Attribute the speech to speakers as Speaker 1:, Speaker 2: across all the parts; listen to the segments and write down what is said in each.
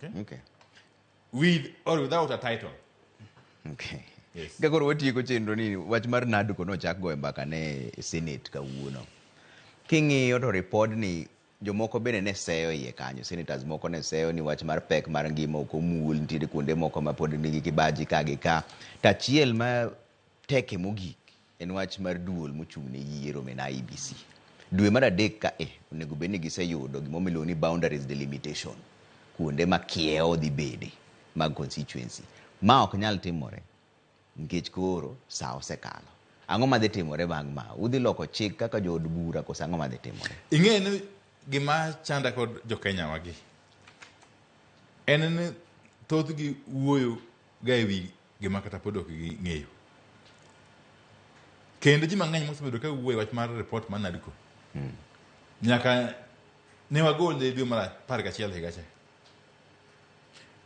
Speaker 1: Okay.
Speaker 2: With or without a title.
Speaker 1: Okay.
Speaker 2: Yes.
Speaker 1: Gakoro watieko chenro ni wach mar nadu kono chak go mbaka ne Senate kawuono. King'iyo to report ni jomoko bende ne seyo iye kanyo, senators moko ne seyo ni wach mar pek mar ngima ok omul, nitiere kuonde moko ma pod nigi kibaji ka gi ka. Tachiel ma teke mogik en wach mar duol mochung' ne yiero mena IBC. Dwe mar adek ka onego bed ni giseyudo gimomiluongo ni boundaries delimitation, kuonde ma kiewo dhi bede mag constituency. Ma ok nyal timore nikech koro sa osekalo. Ang'o madhi timore bang' ma? Udhi loko chik kaka jood bura koso ang'o madhi timore?
Speaker 2: Ing'e ni gima chanda kod jo Kenya wagi en ni thothgi wuoyo ga ewi gima kata pod ok ging'eyo. Kendo ji mang'eny mosebedo ka wuoyo wach mar report mar Nadco. Nyaka ne wagol e dwe mar 11 higa cha.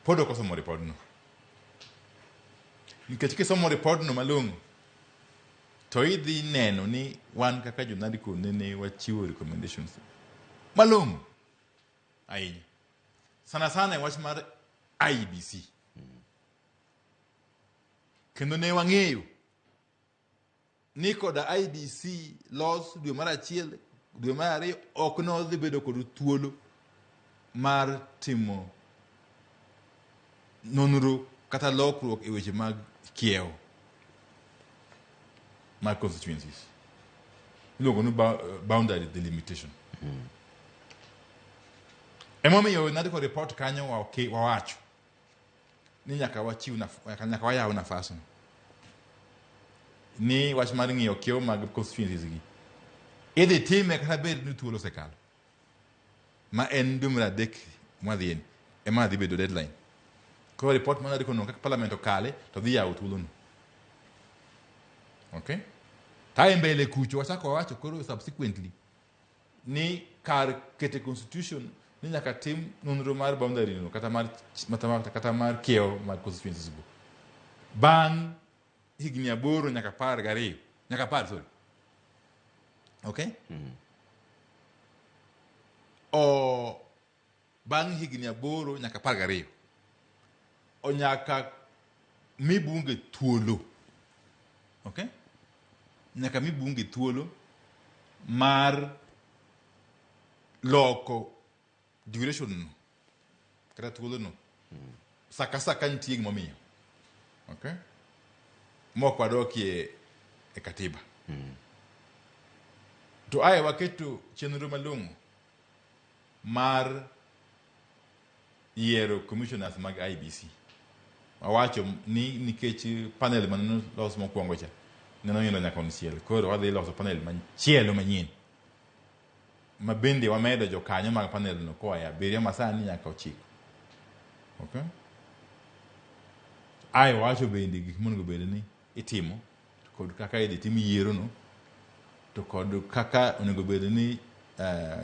Speaker 2: Pod ok osomo report no. Nikech kisomo report no malong'o to idhi neno ni wan kaka jo Nadco ne wachiwo recommendations malong'o ahinya. Sana sana wach mar IBC. Kendo ne wang'eyo ni koda IBC los dwe mar 1 dwe mar 2 ok nodhi bedo kod thuolo mar timo nonro kata lokruok e weche mag kiewo my constituencies. Iluongo ni boundary delimitation. Emomiyo Nadco report kanyo wawacho ni nyaka wayaw nafas ni wach mar ng'iyo kiewo mag constituencies gi idhi time kata bed ni thuolo osekalo ma en dwe mar 3 mwadhien ema dhi bedo deadline. Koro report mar Nadco no kaka parliament okale to dhi yawo thuolo no. Okay? Tae mbele kucho wachako wawacho koro subsequently ni kar kete constitution ni nyaka tim nonro mar boundary no kata mar kiewo mar constituencies go. Bang' higni 8 nyaka 12 nyaka 10 sorry. Okay? O bang' higni 8 nyaka 12 o nyaka mi bunge thuolo. Okay? Nyaka mi bunge thuolo mar loko duration no kata thuolo no saka nitie gimomiyo. Okay? Mok wadokie e katiba. To aye waketo chenro malong'o mar yiero commissioners mag IBC. Wawacho ni nikech panel man los mokwongo cha neno yino nyaka onchiel. Koro wadhi loso panel machielo manyien ma bende wamedo jokanyo mag panel no koa ya 7 masani nyaka 9. Okay? Aye wacho bende gik monego bed ni itimo kod kaka idhi tim yiero no to kod kaka onego bed ni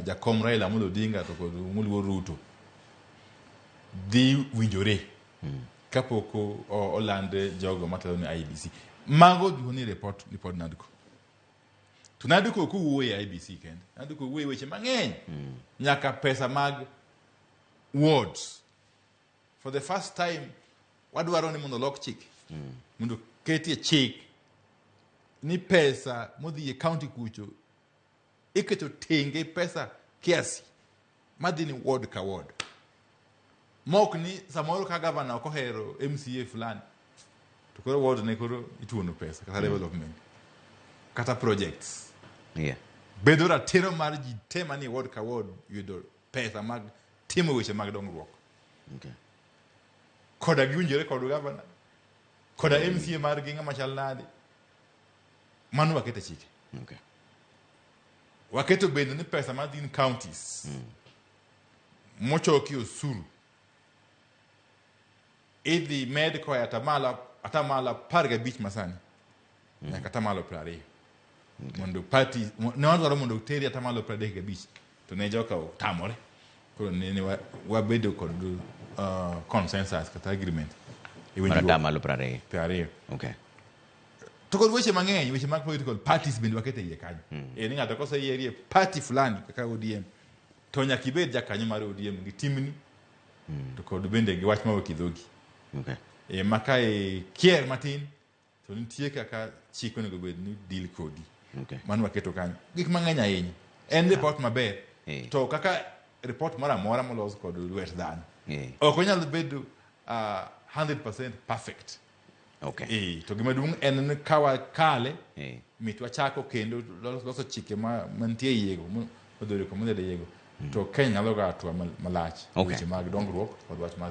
Speaker 2: jakom Raila Amolo Odinga to kod Muluor Ruto dhi winjore kapok olande jogo matelo ni IBC. Mago giho ni report Nadco. To Nadco kuwuoye IBC kende. Nadco wuoye weche mang'eny. Nyaka pesa mag wards. For the first time wadwaro ni mondo lok chik. Mondo ketie chik ni pesa modhi e county kucho iketo tenge pesa kiasi madhi ni ward ka ward. Mok ni samoro ka governor okohero MCA fulani to koro ward ne koro ituono pesa kata development kata projects.
Speaker 1: Yeah.
Speaker 2: Bedo ratiro mar ji tema ni ward ka ward yudo pesa mag timo weche mag dongruok.
Speaker 1: Okay.
Speaker 2: Koda giunjore kod governor koda MCA mar gi ng'ama chal nade. Mano waketo chike.
Speaker 1: Okay.
Speaker 2: Waketo bende ni pesa madhi in counties mochoki osuru idhi med koa atamalo 15 masani nyaka atamalo 20. Mondo party ne wadwaro mondo teri atamalo 35 to ne joka tamore. Koro ne wabedo kod consensus kata agreement
Speaker 1: atamalo 20. Okay.
Speaker 2: To kod weche mang'eny weche mag political parties bende wakete iye kanyo. Ni ng'ato koseyierie party fulani kaka ODM to nyaka ibed jakanyo mar ODM gi timni to kod bende gi wach mawuok idhogi.
Speaker 1: Okay.
Speaker 2: Maka kier matin to nitie kaka chik onego bed ni deal kodi.
Speaker 1: Okay.
Speaker 2: Mano waketo kanyo. Gik mang'eny ahinya. En report maber. To kaka report moro amora molos kod lwet dhano. Ok onyalo bedo 100% perfect.
Speaker 1: Okay.
Speaker 2: To gima duong' en ni kawa kale mitwa chako kendo loso chike mantie iyego modhuro komodede iyego to Kenya nyalo ga atua malach weche mag dongruok kod wach